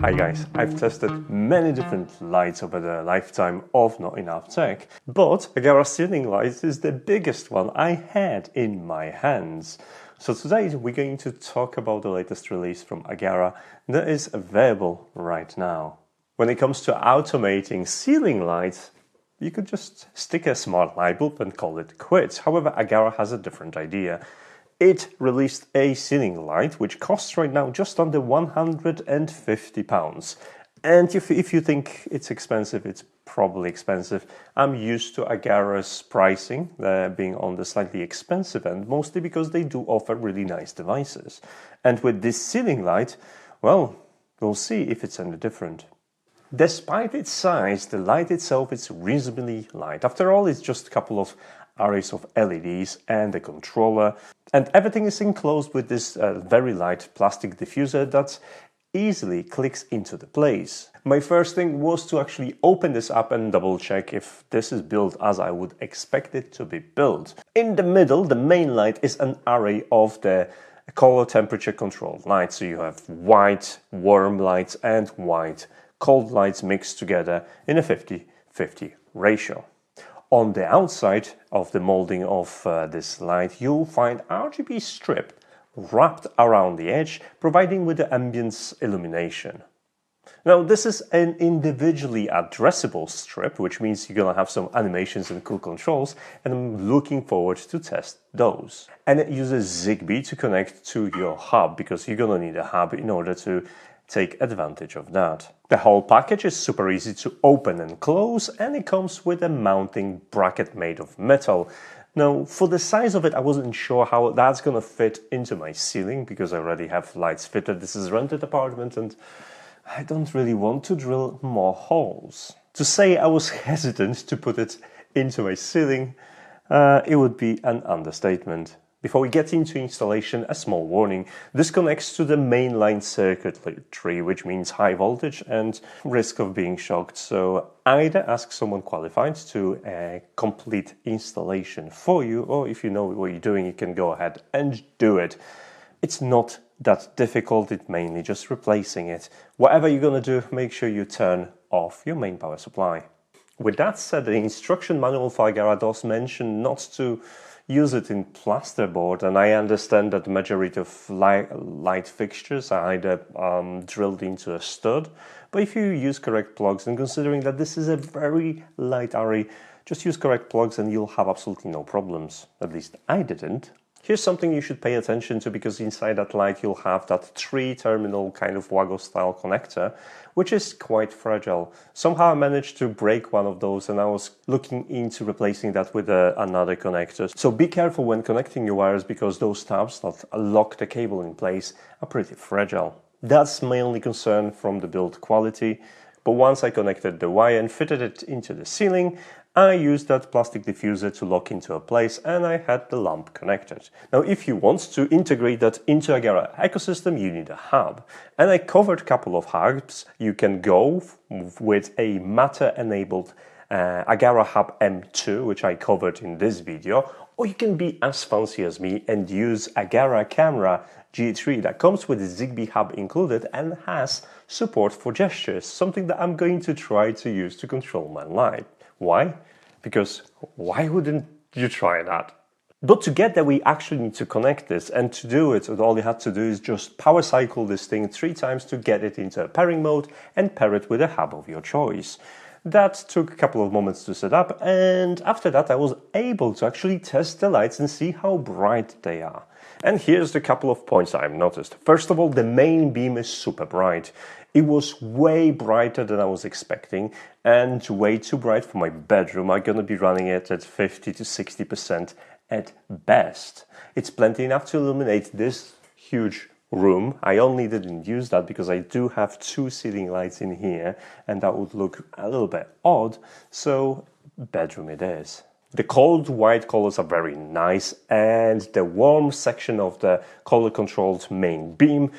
Hi guys, I've tested many different lights over the lifetime of NotEnoughTECH, but Aqara Ceiling Light is the biggest one I had in my hands. So today we're going to talk about the latest release from Aqara that is available right now. When it comes to automating ceiling lights, you could just stick a smart light bulb and call it quits. However, Aqara has a different idea. It released a ceiling light which costs right now just under £150. And if you think it's expensive, it's probably expensive. I'm used to Aqara's pricing being on the slightly expensive end, mostly because they do offer really nice devices. And with this ceiling light, well, we'll see if it's any different. Despite its size, the light itself is reasonably light. After all, it's just a couple of arrays of LEDs and a controller, and everything is enclosed with this very light plastic diffuser that easily clicks into the place. My first thing was to actually open this up and double check if this is built as I would expect it to be built. In the middle, the main light is an array of the color temperature controlled lights. So you have white warm lights and white cold lights mixed together in a 50-50 ratio. On the outside of the molding of this light, you'll find RGB strip wrapped around the edge, providing with the ambience illumination. Now, this is an individually addressable strip, which means you're going to have some animations and cool controls, and I'm looking forward to test those. And it uses ZigBee to connect to your hub, because you're going to need a hub in order to take advantage of that. The whole package is super easy to open and close, and it comes with a mounting bracket made of metal. Now, for the size of it, I wasn't sure how that's going to fit into my ceiling, because I already have lights fitted. This is a rented apartment and I don't really want to drill more holes. To say I was hesitant to put it into my ceiling, it would be an understatement. Before we get into installation, a small warning. This connects to the mainline circuitry, which means high voltage and risk of being shocked. So either ask someone qualified to complete installation for you, or if you know what you're doing, you can go ahead and do it. It's not that difficult, it's mainly just replacing it. Whatever you're going to do, make sure you turn off your main power supply. With that said, the instruction manual for Aqara does mention not to use it in plasterboard, and I understand that the majority of light fixtures are either drilled into a stud, but if you use correct plugs, and considering that this is a very light array, just use correct plugs and you'll have absolutely no problems. At least I didn't. Here's something you should pay attention to, because inside that light you'll have that 3-terminal kind of Wago style connector, which is quite fragile. Somehow I managed to break one of those, and I was looking into replacing that with another connector. So be careful when connecting your wires, because those tabs that lock the cable in place are pretty fragile. That's my only concern from the build quality. But once I connected the wire and fitted it into the ceiling, I used that plastic diffuser to lock into a place, and I had the lamp connected. Now, if you want to integrate that into Aqara ecosystem, you need a hub. And I covered a couple of hubs. You can go with a Matter-enabled Aqara Hub M2, which I covered in this video, or you can be as fancy as me and use Aqara Camera G3 that comes with a ZigBee hub included and has support for gestures, something that I'm going to try to use to control my light. Why? Because why wouldn't you try that? But to get there, we actually need to connect this, and to do it, all you have to do is just power cycle this thing 3 times to get it into a pairing mode and pair it with a hub of your choice. That took a couple of moments to set up, and after that I was able to actually test the lights and see how bright they are. And here's the couple of points I've noticed. First of all, the main beam is super bright. It was way brighter than I was expecting, and way too bright for my bedroom. I'm going to be running it at 50 to 60% at best. It's plenty enough to illuminate this huge room. I only didn't use that because I do have 2 ceiling lights in here, and that would look a little bit odd, so bedroom it is. The cold white colors are very nice, and the warm section of the color controlled main beam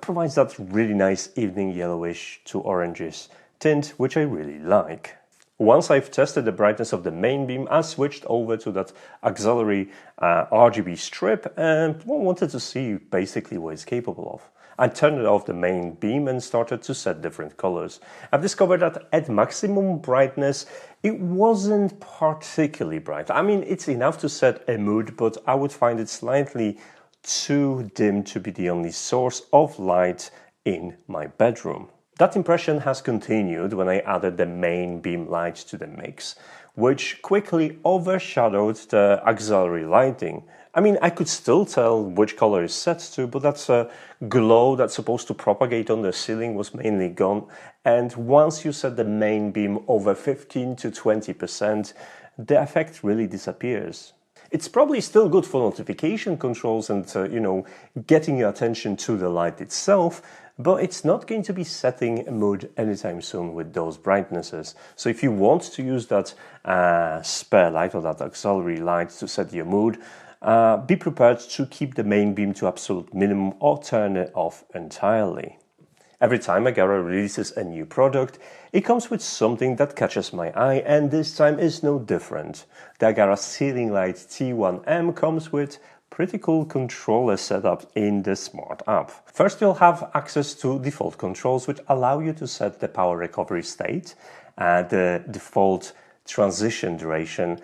provides that really nice evening yellowish to oranges tint, which I really like. Once I've tested the brightness of the main beam, I switched over to that auxiliary RGB strip and wanted to see basically what it's capable of. I turned off the main beam and started to set different colors. I've discovered that at maximum brightness, it wasn't particularly bright. I mean, it's enough to set a mood, but I would find it slightly too dim to be the only source of light in my bedroom. That impression has continued when I added the main beam light to the mix, which quickly overshadowed the auxiliary lighting. I mean, I could still tell which color is set to, but that glow that's supposed to propagate on the ceiling was mainly gone. And once you set the main beam over 15 to 20%, the effect really disappears. It's probably still good for notification controls and, getting your attention to the light itself, but it's not going to be setting a mood anytime soon with those brightnesses. So if you want to use that spare light or that auxiliary light to set your mood, be prepared to keep the main beam to absolute minimum or turn it off entirely. Every time Aqara releases a new product, it comes with something that catches my eye, and this time is no different. The Aqara Ceiling Light T1M comes with pretty cool controller setup in the smart app. First, you'll have access to default controls which allow you to set the power recovery state, the default transition duration,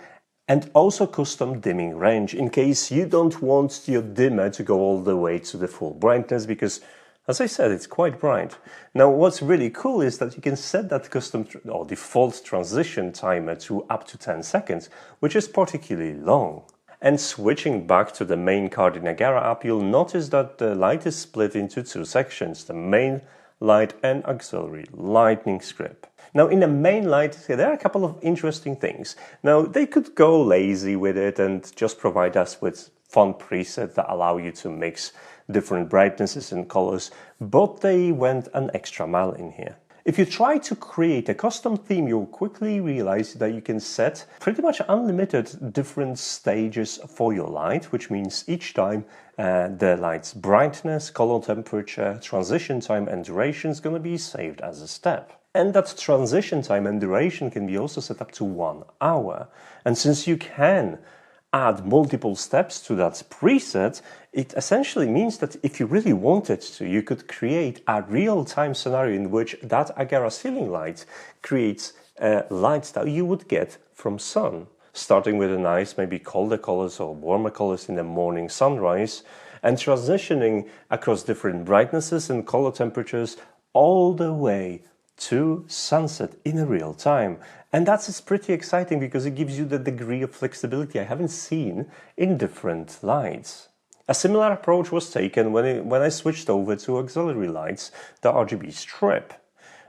and also custom dimming range in case you don't want your dimmer to go all the way to the full brightness, because as I said, it's quite bright. Now, what's really cool is that you can set that custom or default transition timer to up to 10 seconds, which is particularly long. And switching back to the main card in Aqara app, you'll notice that the light is split into two sections, the main light and auxiliary lightning strip. Now, in the main light, there are a couple of interesting things. Now, they could go lazy with it and just provide us with fun presets that allow you to mix different brightnesses and colors, but they went an extra mile in here. If you try to create a custom theme, you'll quickly realize that you can set pretty much unlimited different stages for your light, which means each time the light's brightness, color temperature, transition time and duration is going to be saved as a step. And that transition time and duration can be also set up to 1 hour. And since you can add multiple steps to that preset, it essentially means that if you really wanted to, you could create a real-time scenario in which that Aqara ceiling light creates lights that you would get from sun, starting with a nice, maybe colder colors or warmer colors in the morning sunrise, and transitioning across different brightnesses and color temperatures all the way to sunset in real time. And that's pretty exciting because it gives you the degree of flexibility I haven't seen in different lights. A similar approach was taken when I switched over to auxiliary lights, the RGB strip.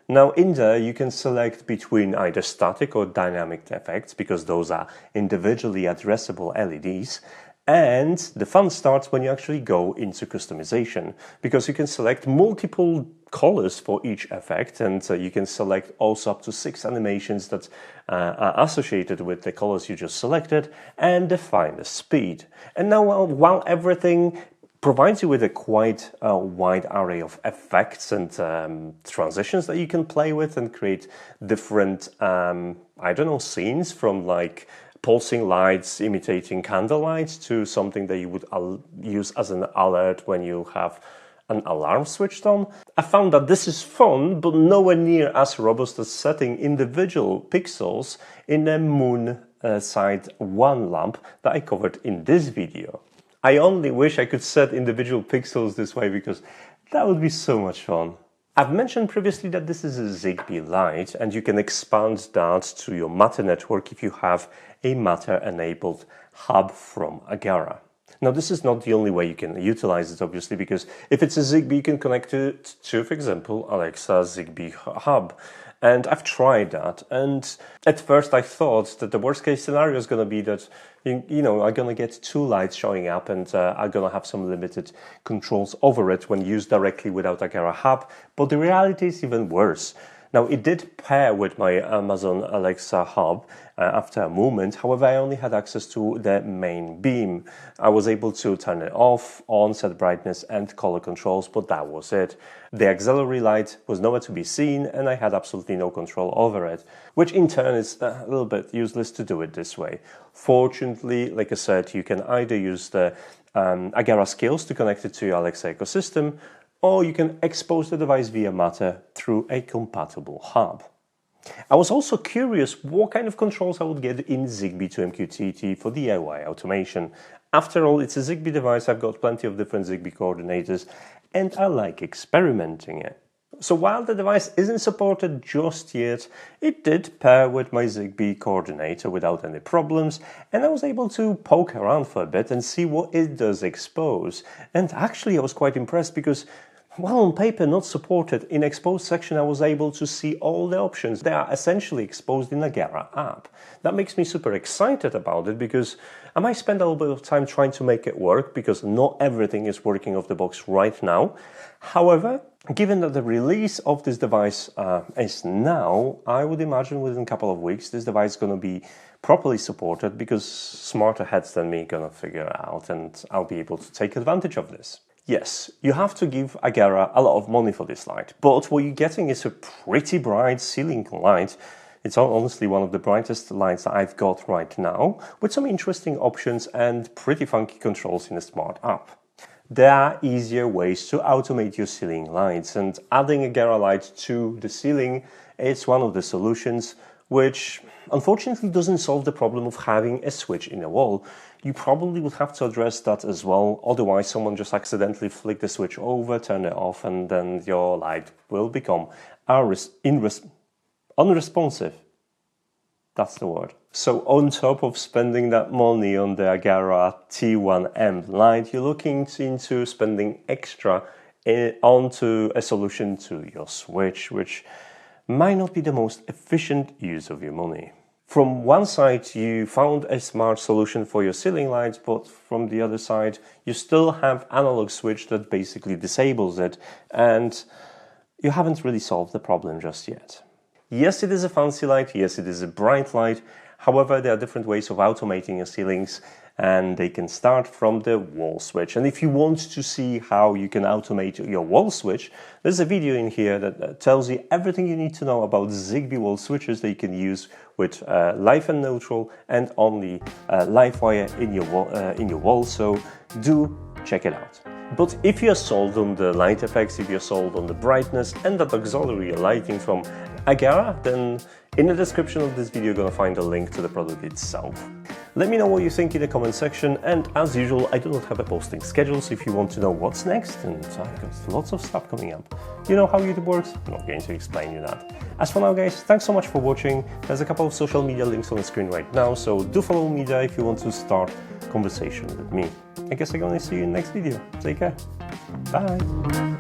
Now in there you can select between either static or dynamic effects, because those are individually addressable LEDs. And the fun starts when you actually go into customization, because you can select multiple colors for each effect, and you can select also up to 6 animations that are associated with the colors you just selected, and define the speed. And now while everything provides you with a quite wide array of effects and transitions that you can play with and create different, scenes from like pulsing lights imitating candlelight to something that you would use as an alert when you have an alarm switched on. I found that this is fun, but nowhere near as robust as setting individual pixels in a moon side 1 lamp that I covered in this video. I only wish I could set individual pixels this way, because that would be so much fun. I've mentioned previously that this is a ZigBee light, and you can expand that to your Matter network if you have a Matter-enabled hub from Aqara. Now, this is not the only way you can utilize it, obviously, because if it's a ZigBee, you can connect it to, for example, Alexa's ZigBee hub. And I've tried that, and at first I thought that the worst case scenario is going to be that I'm going to get 2 lights showing up, and I'm going to have some limited controls over it when used directly without Aqara hub. But the reality is even worse. Now, it did pair with my Amazon Alexa hub after a moment. However, I only had access to the main beam. I was able to turn it off, on, set brightness and color controls, but that was it. The auxiliary light was nowhere to be seen, and I had absolutely no control over it, which in turn is a little bit useless to do it this way. Fortunately, like I said, you can either use the Aqara skills to connect it to your Alexa ecosystem, or you can expose the device via Matter through a compatible hub. I was also curious what kind of controls I would get in ZigBee to MQTT for DIY automation. After all, it's a ZigBee device, I've got plenty of different ZigBee coordinators, and I like experimenting it. So while the device isn't supported just yet, it did pair with my ZigBee coordinator without any problems, and I was able to poke around for a bit and see what it does expose. And actually I was quite impressed because, while on paper not supported, in exposed section I was able to see all the options. They are essentially exposed in the Aqara app. That makes me super excited about it because I might spend a little bit of time trying to make it work because not everything is working off the box right now. However, given that the release of this device is now, I would imagine within a couple of weeks this device is going to be properly supported because smarter heads than me are going to figure it out, and I'll be able to take advantage of this. Yes, you have to give Aqara a lot of money for this light, but what you're getting is a pretty bright ceiling light. It's honestly one of the brightest lights that I've got right now, with some interesting options and pretty funky controls in a smart app. There are easier ways to automate your ceiling lights, and adding a Aqara light to the ceiling is one of the solutions, which unfortunately doesn't solve the problem of having a switch in a wall. You probably would have to address that as well, otherwise someone just accidentally flick the switch over, turn it off, and then your light will become unresponsive. That's the word. So on top of spending that money on the Aqara T1M light, you're looking into spending extra onto a solution to your switch, which might not be the most efficient use of your money. From one side, you found a smart solution for your ceiling lights, but from the other side, you still have analog switch that basically disables it, and you haven't really solved the problem just yet. Yes, it is a fancy light, yes, it is a bright light. However, there are different ways of automating your ceilings, and they can start from the wall switch. And if you want to see how you can automate your wall switch, there's a video in here that tells you everything you need to know about ZigBee wall switches that you can use with live and neutral and only live wire in your wall. So do check it out. But if you're sold on the light effects, if you're sold on the brightness and that auxiliary lighting from Aqara, then in the description of this video you're gonna find a link to the product itself. Let me know what you think in the comment section, and as usual I do not have a posting schedule, so if you want to know what's next, and I've got lots of stuff coming up. You know how YouTube works? I'm not going to explain you that. As for now guys, thanks so much for watching. There's a couple of social media links on the screen right now, so do follow me there if you want to start conversation with me. I guess I'm gonna see you in the next video. Take care. Bye.